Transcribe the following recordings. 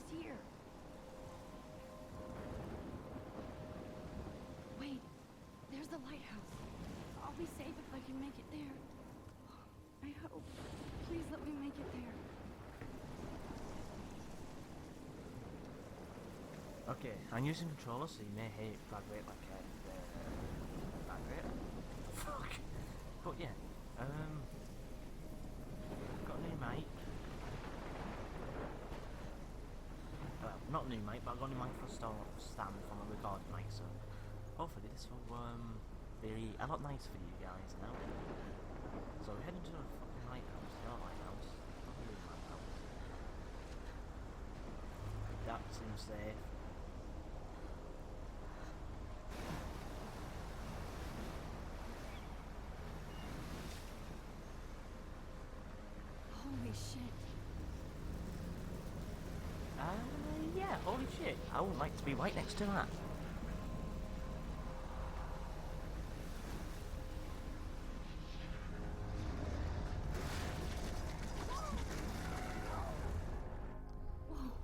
was here. Wait, there's the lighthouse. I'll be safe if I can make it there. I hope. Please let me make it there. Okay, I'm using controller, so you may hear it vibrate like a vibrator. Fuck. But yeah, got a new mic. Well, not a new mic, but I've got a new microphone stand from a recording mic, so hopefully this will be a lot nicer for you guys now. So we're heading to a fucking lighthouse, not a lighthouse, not a new lighthouse. That seems safe. Holy shit. Yeah, holy shit. I would like to be right next to that.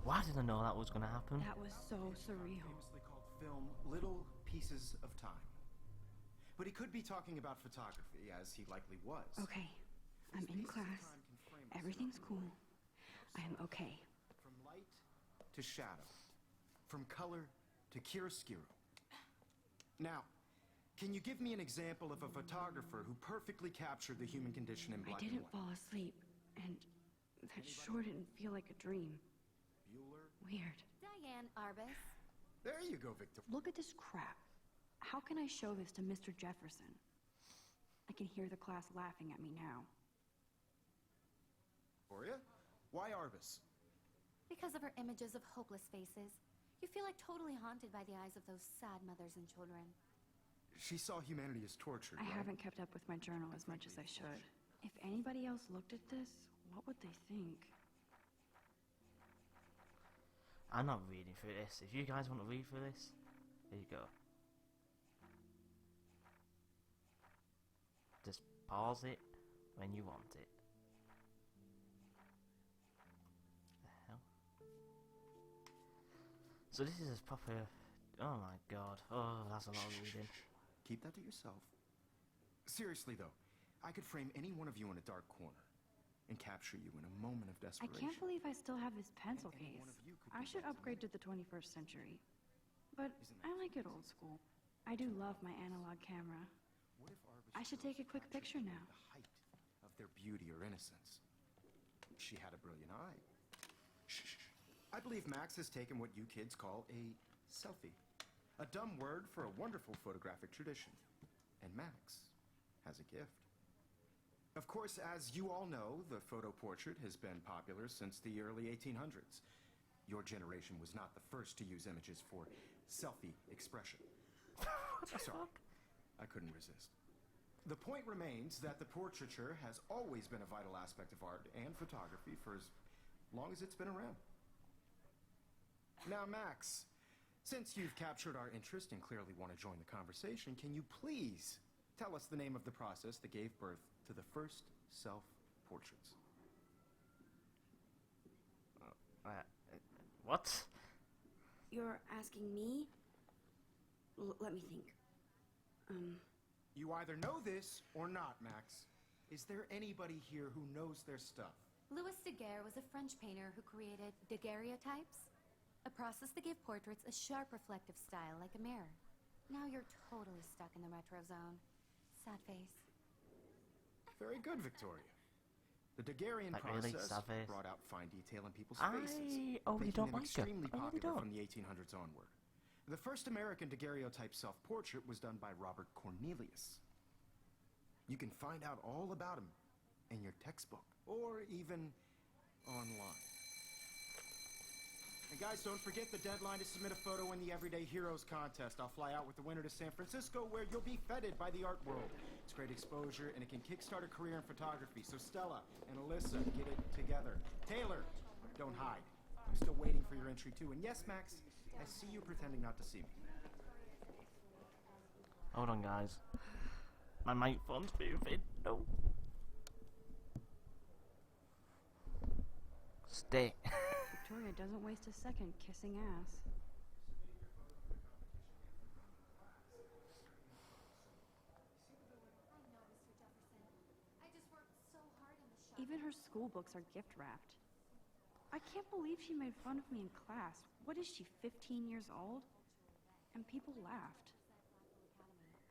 Why did I know that was going to happen? That was so surreal. Famously called film Little Pieces of Time. But he could be talking about photography, as he likely was. Okay, I'm in class. Everything's cool. I am okay. From light to shadow. From color to chiaroscuro. Now, can you give me an example of a photographer who perfectly captured the human condition in black I and didn't white? fall asleep, and that sure didn't feel like a dream. Bueller? Weird. Diane Arbus. There you go, Victor. Look at this crap. How can I show this to Mr. Jefferson? I can hear the class laughing at me now. Victoria? Why Arbus? Because of her images of hopeless faces, you feel like totally haunted by the eyes of those sad mothers and children. She saw humanity as tortured, I right? haven't kept up with my journal as much as I should. If anybody else looked at this, what would they think? I'm not reading through this. If you guys want to read through this, there you go. Just pause it when you want it. The hell? So this is a proper... Oh my god. Oh, that's a lot of reading. Keep that to yourself. Seriously, though, I could frame any one of you in a dark corner and capture you in a moment of I desperation. can't believe I still have this pencil And any case. one of you could I be should that upgrade to the 21st century. But Isn't I that like it old school. I do love my analog camera. What if Arbus I should take a quick picture now. the height of their beauty or innocence? She had a brilliant eye. Shh. I believe Max has taken what you kids call a selfie. A dumb word for a wonderful photographic tradition. And Max has a gift. Of course, as you all know, the photo portrait has been popular since the early 1800s. Your generation was not the first to use images for selfie expression. Sorry, I couldn't resist. The point remains that the portraiture has always been a vital aspect of art and photography for as long as it's been around. Now, Max, since you've captured our interest and clearly want to join the conversation, can you please tell us the name of the process that gave birth to the first self-portraits? What? You're asking me? Let me think. You either know this or not, Max. Is there anybody here who knows their stuff? Louis Daguerre was a French painter who created daguerreotypes, a process that gave portraits a sharp reflective style like a mirror. Now you're totally stuck in the retro zone. Sad face. Very good, Victoria. The Daguerrean Like really, process Savage? brought out fine detail in people's I faces, already making don't them like her. extremely I really popular don't. from the 1800s onward. The first American daguerreotype self-portrait was done by Robert Cornelius. You can find out all about him in your textbook, or even online. And guys, don't forget the deadline to submit a photo in the Everyday Heroes contest. I'll fly out with the winner to San Francisco, where you'll be feted by the art world. It's great exposure, and it can kickstart a career in photography. So Stella and Alyssa, get it together. Taylor, don't hide. I'm still waiting for your entry, too. And yes, Max, I see you pretending not to see me. Hold on, guys. My microphone's moving. No. Stay. Victoria doesn't waste a second kissing ass. Even her school books are gift wrapped. I can't believe she made fun of me in class. What is she, 15 years old? And people laughed.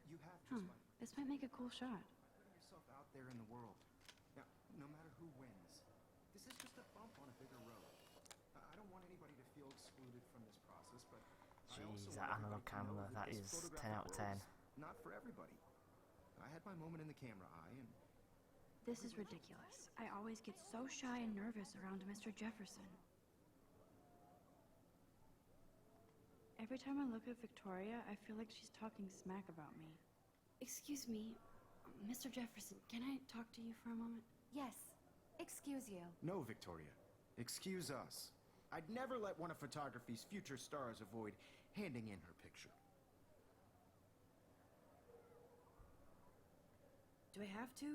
You have just This might make a cool shot. putting yourself out there in the world. Now, no matter who wins, this is just a bump on a bigger road. I don't want anybody to feel excluded from this process, but I also Jeez, want that analog everybody to know camera, that this is photographic 10 out of 10. world's not for everybody. I had my moment in the camera eye, and This is ridiculous. I always get so shy and nervous around Mr. Jefferson. Every time I look at Victoria, I feel like she's talking smack about me. Excuse me, Mr. Jefferson, can I talk to you for a moment? Yes. Excuse you. no, Victoria. Excuse us. I'd never let one of photography's future stars avoid handing in her picture. Do I have to?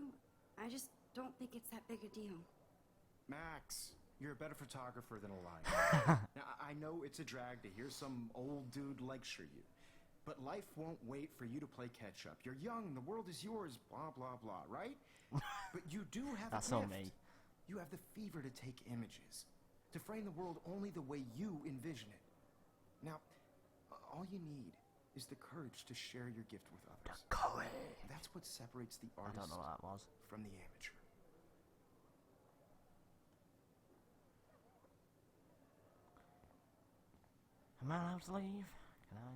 I just don't think it's that big a deal. Max, you're a better photographer than a liar. Now, I know it's a drag to hear some old dude lecture you, but life won't wait for you to play catch up. You're young, the world is yours, blah, blah, blah, right? But you do have That's a not gift. me. You have the fever to take images, to frame the world only the way you envision it. Now, all you need is the courage to share your gift with The others. courage. That's what separates the I artist don't know what that was. from the amateur. Am I allowed to leave? Can I?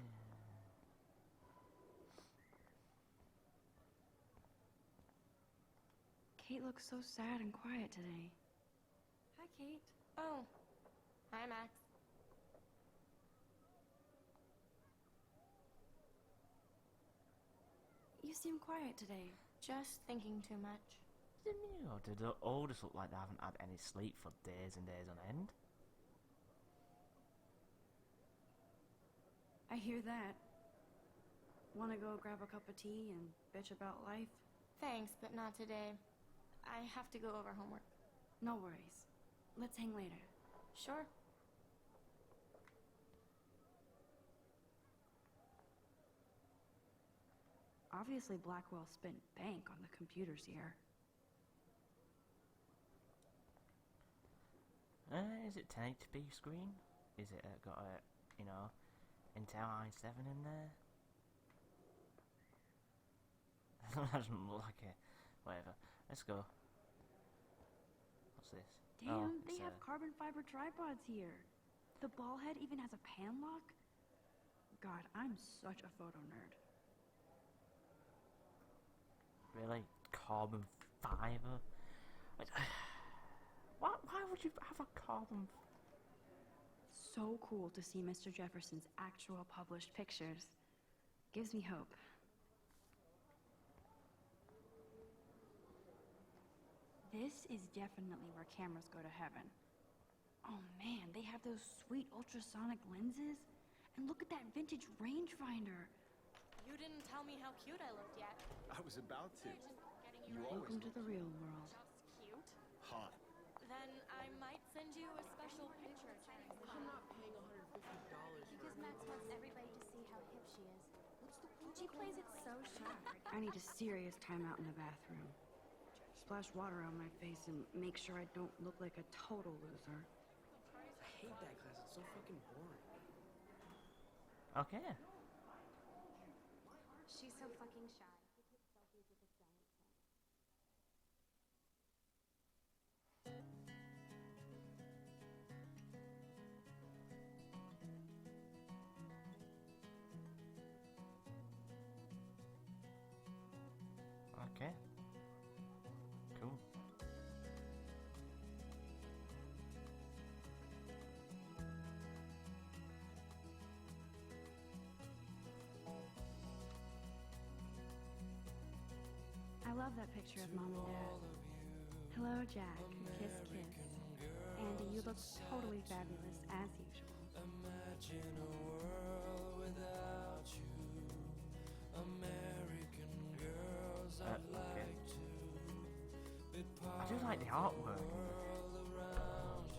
Kate looks so sad and quiet today. Hi, Kate. Oh. Hi, Max. You seem quiet today. Just thinking too much. Or do the oldest look like they haven't had any sleep for days and days on end? I hear that. Wanna go grab a cup of tea and bitch about life? Thanks, but not today. I have to go over homework. No worries. Let's hang later. Sure. Obviously, Blackwell spent bank on the computers here. Is it 1080p screen? Is it got a, Intel i7 in there? That doesn't look like it. Whatever. Let's go. What's this? Damn, Oh, they it's, have carbon fiber tripods here. The ball head even has a pan lock? God, I'm such a photo nerd. Really? Carbon fiber? Why would you have a carbon? So cool to see Mr. Jefferson's actual published pictures. Gives me hope. This is definitely where cameras go to heaven. Oh man, they have those sweet ultrasonic lenses. And look at that vintage rangefinder. You didn't tell me how cute I looked yet. I was about to. Just getting You ready. always Welcome to the real world. Just cute. hot. Then I might send you a special picture. I'm not paying $150. Because Max wants everybody to see how hip she is. She plays it so shy. I need a serious timeout in the bathroom. Splash water on my face and make sure I don't look like a total loser. I hate that class. It's so fucking boring. Okay. She's so fucking shy. He takes selfies with his giant pen. Okay. Cool. I love that picture of Mom and Dad. Hello, Jack. Kiss, kiss. Andy, you look totally fabulous, as usual. Imagine a world without you. American girls, I'd Okay. like to be I part do like the artwork. of the world around you.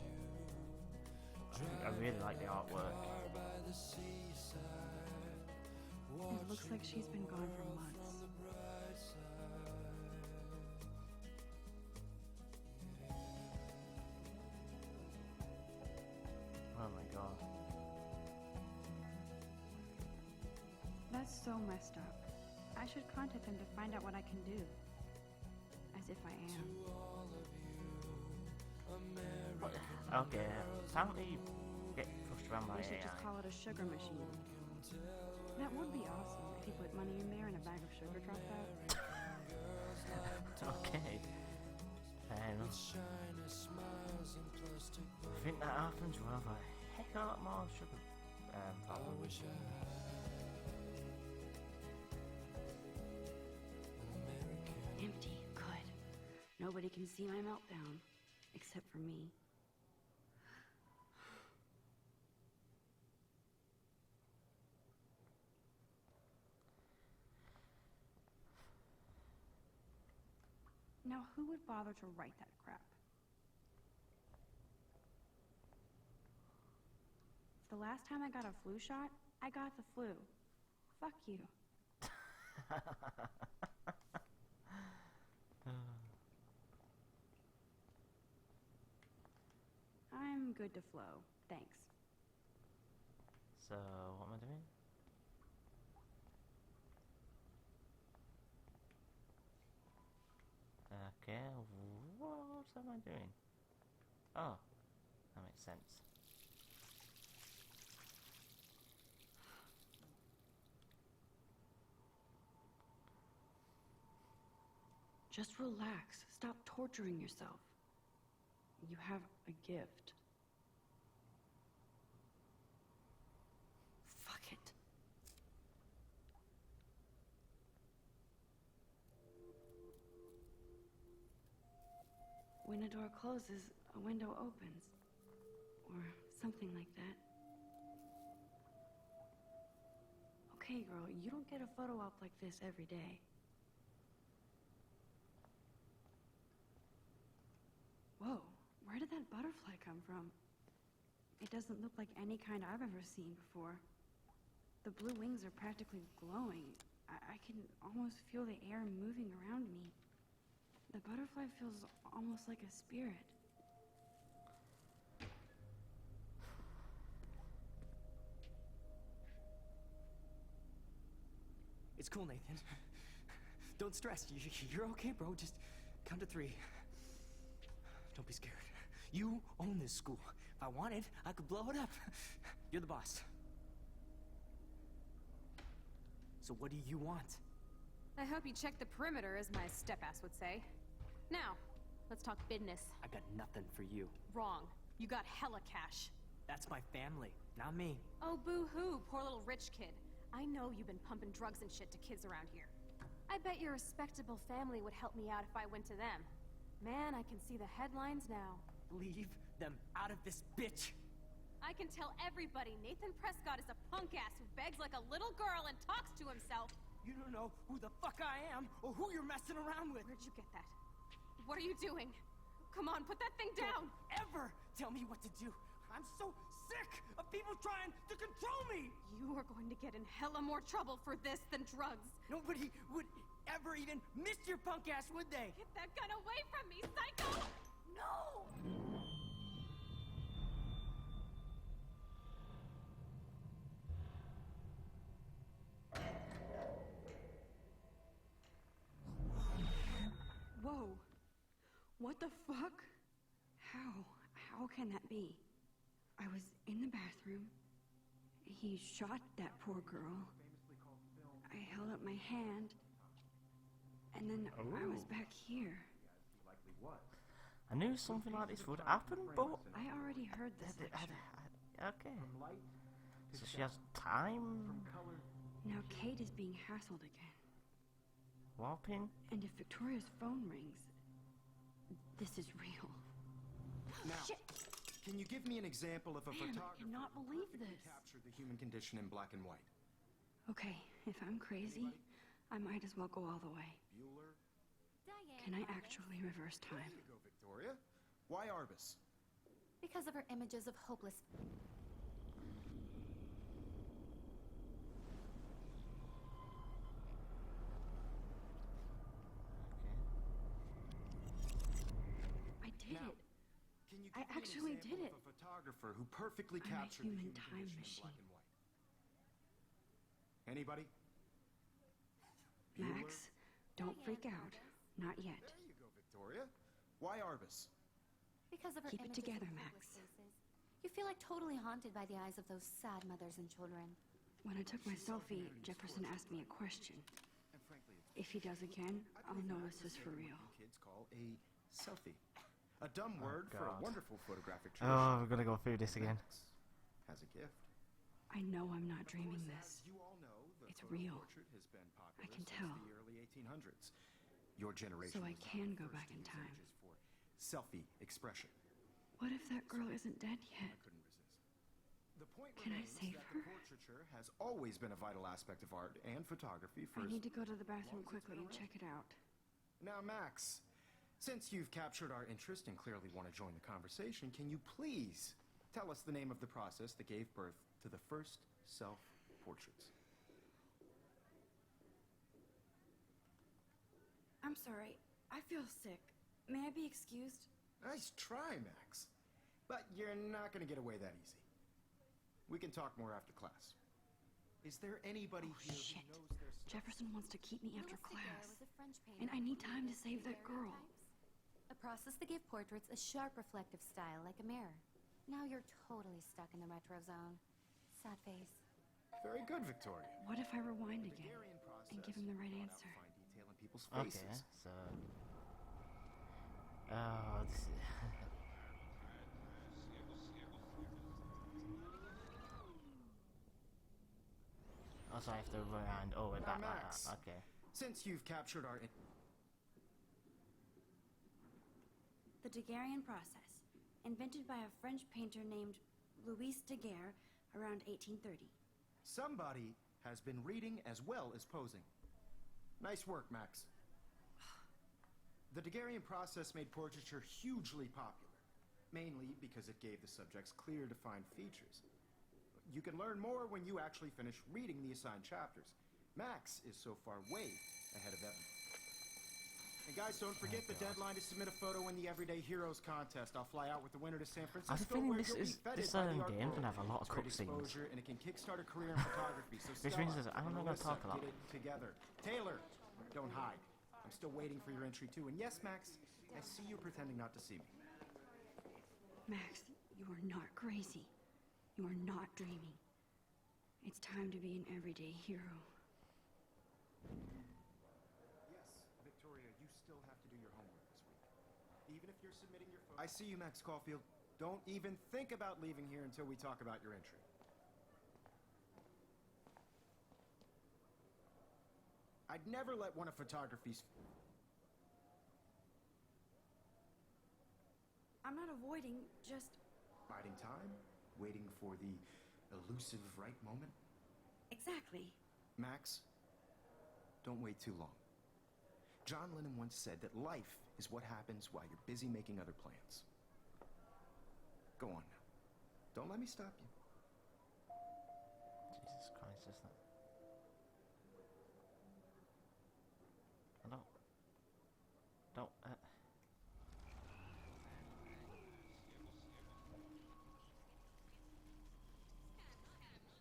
I really like the artwork. It looks like she's been gone for months. Oh my god. That's so messed up. I should contact them to find out what I can do. As if I am. Okay, apparently get pushed around by We should AI. just call it a sugar machine. That would be awesome if you put money in there and a bag of sugar dropped out. Okay. Fair enough. I think that happens when I have a heck of a lot more sugar problems. Empty. Good. Nobody can see my meltdown. Except for me. Now, who would bother to write that crap? The last time I got a flu shot, I got the flu. Fuck you. I'm good to flow. Thanks. So, what am I doing? Okay, what am I doing? Oh, that makes sense. Just relax. Stop torturing yourself. You have a gift. Fuck it. When a door closes, a window opens. Or something like that. Okay, girl, you don't get a photo op like this every day. Whoa, where did that butterfly come from? It doesn't look like any kind I've ever seen before. The blue wings are practically glowing. I can almost feel the air moving around me. The butterfly feels almost like a spirit. It's cool, Nathan. Don't stress. You're okay, bro. Just count to 3. Don't be scared. You own this school. If I wanted, I could blow it up. You're the boss. So what do you want? I hope you check the perimeter, as my step-ass would say. Now, let's talk business. I got nothing for you. Wrong. You got hella cash. That's my family, not me. Oh, boo-hoo, poor little rich kid. I know you've been pumping drugs and shit to kids around here. I bet your respectable family would help me out if I went to them. Man, I can see the headlines now. Leave them out of this bitch. I can tell everybody Nathan Prescott is a punk-ass who begs like a little girl and talks to himself. You don't know who the fuck I am or who you're messing around with. Where'd you get that? What are you doing? Come on, put that thing down! Don't ever tell me what to do. I'm so sick of people trying to control me! You are going to get in hella more trouble for this than drugs. Nobody would ever even miss your punk ass, would they? Get that gun away from me, psycho! No! Whoa. What the fuck? How can that be? I was in the bathroom. He shot that poor girl. I held up my hand. And then I was back here. I knew something like this would happen, but... I already heard this section. Okay. So she has time? Now Kate is being hassled again. Warping? And if Victoria's phone rings, this is real. Now, Shit. Can you give me an example of a Man, I photographer cannot believe who this. captured the human condition in black and white? Okay, if I'm crazy, I might as well go all the way. Bueller? Diane Can I Arbus. actually reverse time? There you go, Victoria. Why Arbus? Because of her images of hopeless... I did Now, it. Can you I give me an actually example did of a photographer who perfectly I'm a captured the human human time condition in black machine. and white? Anybody? Max, don't freak out. Not yet. There you go, Victoria. Why Arbus? Because of her Keep it images together, of Max. hopeless faces. You feel like totally haunted by the eyes of those sad mothers and children. When I took my selfie, Jefferson asked me a question. And frankly, it's If he does again, I I'll believe know Max this is has for taken real. what you kids call a selfie. A dumb word for a God. wonderful photographic tradition. Oh, we're gonna go through this again. Max has a gift. I know I'm not Of dreaming course, this. as you all know, the It's photo real. portrait has been popular I can since tell. the early 1800s. Your generation So I was not can the go first back to in use time. images for selfie expression. What if that girl isn't dead yet? I couldn't resist. The point Can I remains save that her? the portraiture has always been a vital aspect of art and photography for I as need to go to the bathroom long as it's quickly been and around. check it out. Now, Max, since you've captured our interest and clearly want to join the conversation, can you please tell us the name of the process that gave birth to the first self-portraits? I'm sorry. I feel sick. May I be excused? Nice try, Max. But you're not going to get away that easy. We can talk more after class. Is there anybody Oh, here shit. who knows their stuff? Jefferson wants to keep me after Louis Daguerre class. was a French painter And I need who time to created save that girl. daguerreotypes, a process that gave portraits a sharp reflective style like a mirror. Now you're totally stuck in the retro zone. Sad face. Very good, Victoria. What if I rewind The again? Daguerrean process and give him the right brought out answer. fine detail in people's Okay, faces. so. Oh, this is. Also, I have to rewind. Oh, we're Now, back like Max, that. Okay. since you've captured our... The Daguerrean process, invented by a French painter named Louis Daguerre around 1830. Somebody has been reading as well as posing. Nice work, Max. The Daguerrean process made portraiture hugely popular, mainly because it gave the subjects clear, defined features. You can learn more when you actually finish reading the assigned chapters. Max is so far way ahead of Evan. And guys, don't forget the deadline to submit a photo in the Everyday Heroes contest. I'll fly out with the winner to San Francisco, I have a feeling where this you'll be is- feted this, by the art game world. can have a lot of It's great cutscenes. exposure, and it can kickstart a career in photography. So Which Stella means that I'm and not gonna Melissa, talk a lot. get it together. Taylor, don't hide. I'm still waiting for your entry too. And yes, Max, I see you pretending not to see me. Max, you are not crazy. You are not dreaming. It's time to be an everyday hero. Yes, Victoria, you still have to do your homework this week. Even if you're submitting your photo. I see you, Max Caulfield. Don't even think about leaving here until we talk about your entry. I'd never let one of photography's... I'm not avoiding, just... biding time, waiting for the elusive right moment. Exactly. Max, don't wait too long. John Lennon once said that life is what happens while you're busy making other plans. Go on now. Don't let me stop you. Jesus Christ, is that? I don't.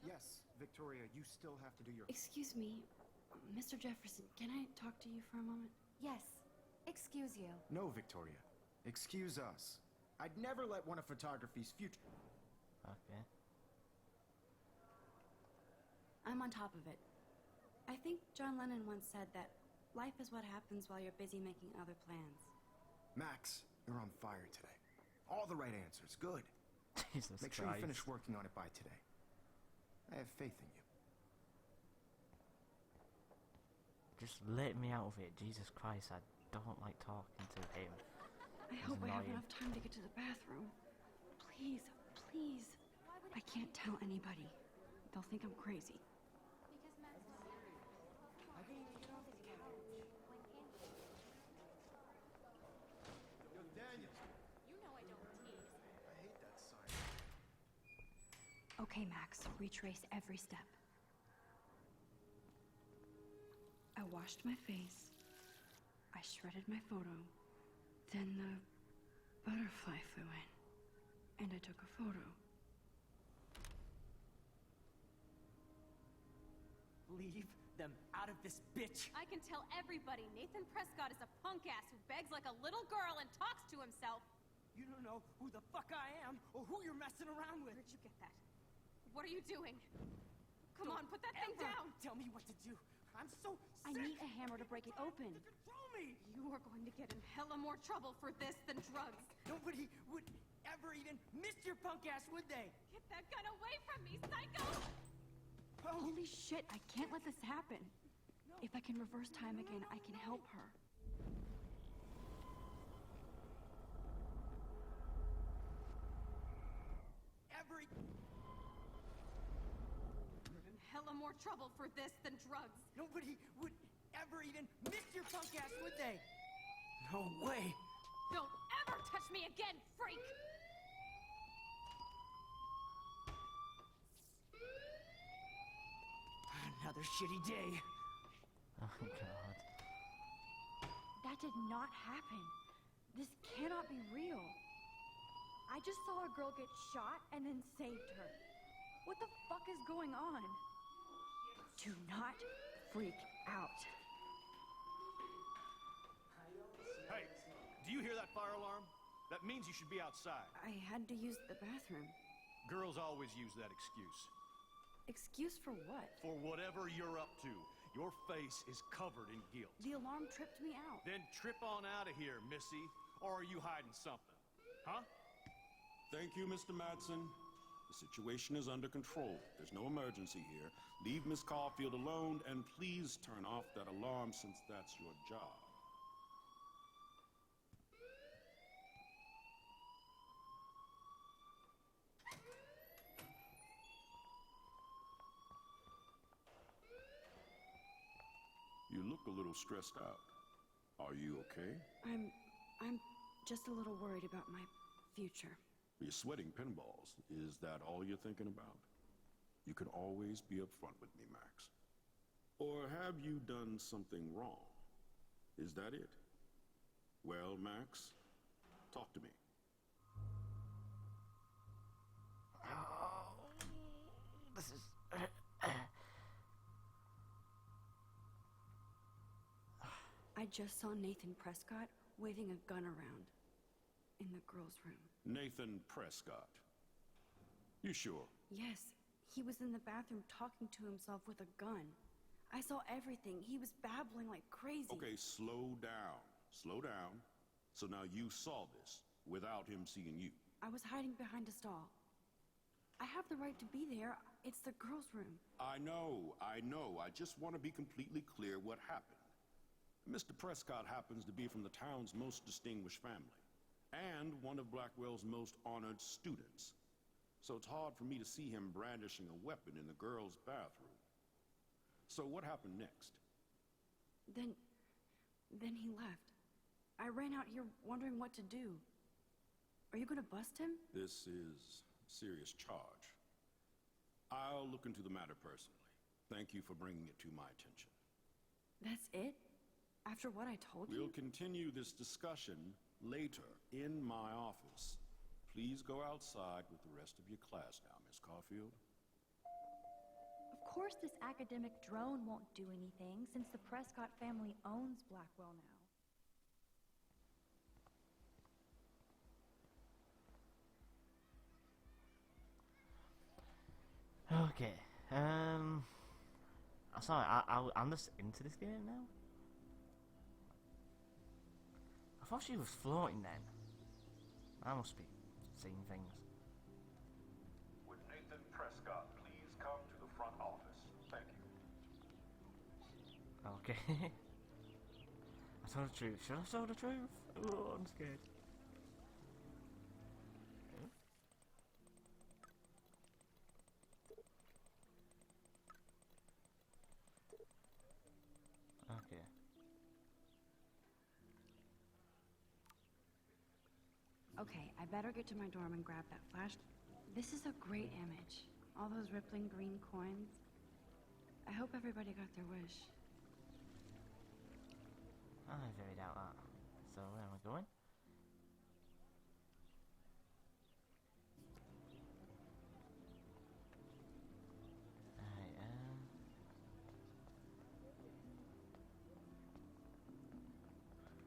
Yes, Victoria, you still have to do your... Excuse me, Mr. Jefferson, can I talk to you for a moment? Yes. Excuse you. No, Victoria. Excuse us. I'd never let one of photography's future... Okay. I'm on top of it. I think John Lennon once said that life is what happens while you're busy making other plans. Max, you're on fire today. All the right answers. Good. Jesus Make sure Christ. you finish working on it by today. I have faith in you. Just let me out of it. Jesus Christ, I don't like talking to him. I hope I have annoying. enough time to get to the bathroom. Please, please. I can't tell anybody. They'll think I'm crazy. Yo, Daniel. You know I don't tease. I hate that. Okay, Max, retrace every step. I washed my face. I shredded my photo. Then the butterfly flew in. And I took a photo. Leave them out of this, bitch! I can tell everybody Nathan Prescott is a punk ass who begs like a little girl and talks to himself. You don't know who the fuck I am or who you're messing around with. Where'd you get that? What are you doing? Come Don't on, put that thing ever down! Tell me what to do. I'm so I sick. need a hammer to break it open. To control me. You are going to get in hella more trouble for this than drugs. Nobody would ever even miss your punk ass, would they? Get that gun away from me, psycho! Oh, Holy shit, I can't let this happen. If I can reverse time again, I can help her. You're in hella more trouble for this than drugs. Nobody would ever even miss your punk ass, would they? No way. Don't ever touch me again, freak! Another shitty day. Oh god. That did not happen. This cannot be real. I just saw a girl get shot and then saved her. What the fuck is going on? Do not freak out. Hey, do you hear that fire alarm? That means you should be outside. I had to use the bathroom. Girls always use that excuse. Excuse for what? For whatever you're up to, your face is covered in guilt. The alarm tripped me out. Then trip on out of here, Missy. Or are you hiding something? Huh? Thank you, Mr. Madsen. The situation is under control. There's no emergency here. Leave Miss Caulfield alone, and please turn off that alarm since that's your job. You look a little stressed out. Are you okay? I'm just a little worried about my future. You're sweating pinballs. Is that all you're thinking about? You can always be upfront with me, Max. Or have you done something wrong? Is that it? Well, Max, talk to me. Oh, this is. I just saw Nathan Prescott waving a gun around in the girls' room. Nathan Prescott. You sure? Yes, he was in the bathroom talking to himself with a gun. I saw everything. He was babbling like crazy. Okay, slow down. Slow down. So now you saw this without him seeing you. I was hiding behind a stall. I have the right to be there. It's the girls' room. I know. I just want to be completely clear what happened. Mr. Prescott happens to be from the town's most distinguished family, and one of Blackwell's most honored students. So it's hard for me to see him brandishing a weapon in the girls' bathroom. So what happened next? Then he left. I ran out here wondering what to do. Are you gonna bust him? This is a serious charge. I'll look into the matter personally. Thank you for bringing it to my attention. That's it? After what I told you? We'll continue this discussion later in my office. Please go outside with the rest of your class now, Miss Caulfield. Of course this academic drone won't do anything since the Prescott family owns Blackwell now. Okay. Sorry, I'm just into this game now. I thought she was floating then. I must be seeing things. Would Nathan Prescott please come to the front office? Thank you. Okay. I told the truth. Should I tell the truth? Oh, I'm scared. Okay. Okay, I better get to my dorm and grab that flash. This is a great image. All those rippling green coins. I hope everybody got their wish. I very doubt that. So where am I going?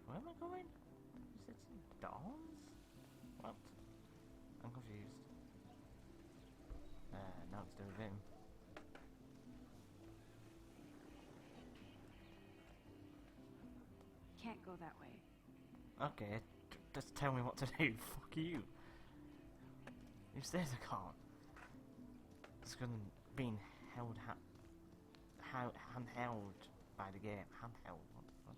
Where am I going? Is it Dawns? What? I'm confused. Now it's doing him. Can't go that way. Okay, just tell me what to do. Fuck you. You said I can't. It's gonna being held handheld by the game. Handheld. What the fuck?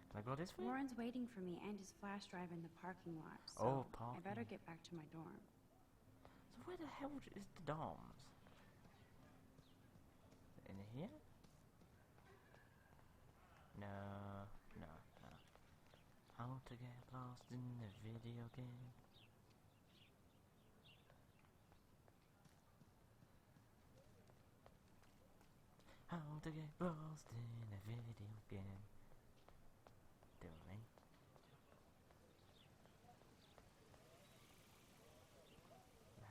Can I go this way? Warren's waiting for me and his flash drive in the parking lot. So Oh, parking. I better get back to my dorm. So where the hell is the dorms? In here? No. How to get lost in a video game? How to get lost in a video game? Do me.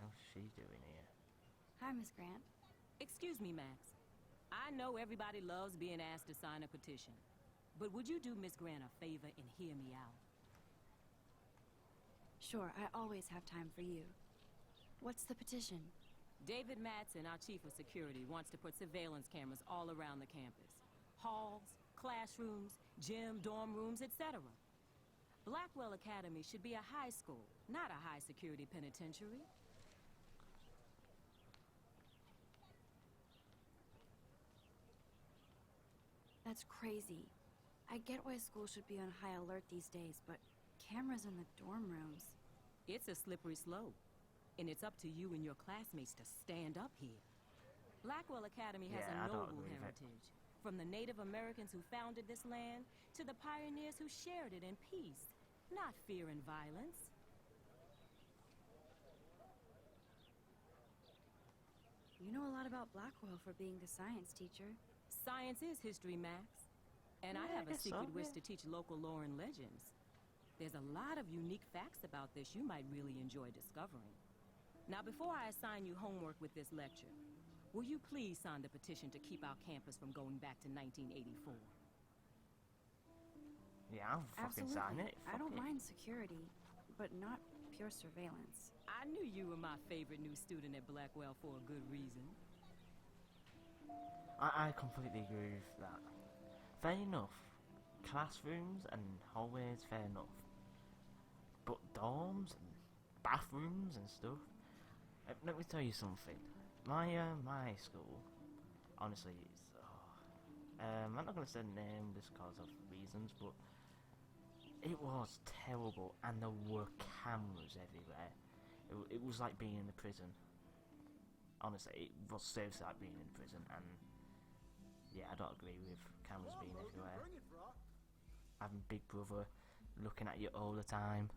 How's she doing here? Hi, Miss Grant. Excuse me, Max. I know everybody loves being asked to sign a petition, but would you do Miss Grant a favor and hear me out? Sure, I always have time for you. What's the petition? David Matson, our chief of security, wants to put surveillance cameras all around the campus. Halls, classrooms, gym, dorm rooms, etc. Blackwell Academy should be a high school, not a high-security penitentiary. That's crazy. I get why school should be on high alert these days, but cameras in the dorm rooms. It's a slippery slope, and it's up to you and your classmates to stand up here. Blackwell Academy has Yeah, I a don't noble agree with it. heritage, from the Native Americans who founded this land to the pioneers who shared it in peace, not fear and violence. You know a lot about Blackwell for being the science teacher. Science is history, Max. And I Yeah, have a I guess secret so, wish yeah. to teach local lore and legends. There's a lot of unique facts about this you might really enjoy discovering. Now, before I assign you homework with this lecture, will you please sign the petition to keep our campus from going back to 1984? Yeah, I'll fucking sign it. I Fuck don't it. mind security, but not pure surveillance. I knew you were my favorite new student at Blackwell for a good reason. I completely agree with that. Fair enough. Classrooms and hallways, fair enough. But dorms and bathrooms and stuff. Let me tell you something. My school, honestly, it's. I'm not gonna say the name just because of reasons, but it was terrible, and there were cameras everywhere. It was like being in a prison. Honestly, it was seriously like being in prison, and yeah, I don't agree with cameras being everywhere. Having Big Brother looking at you all the time.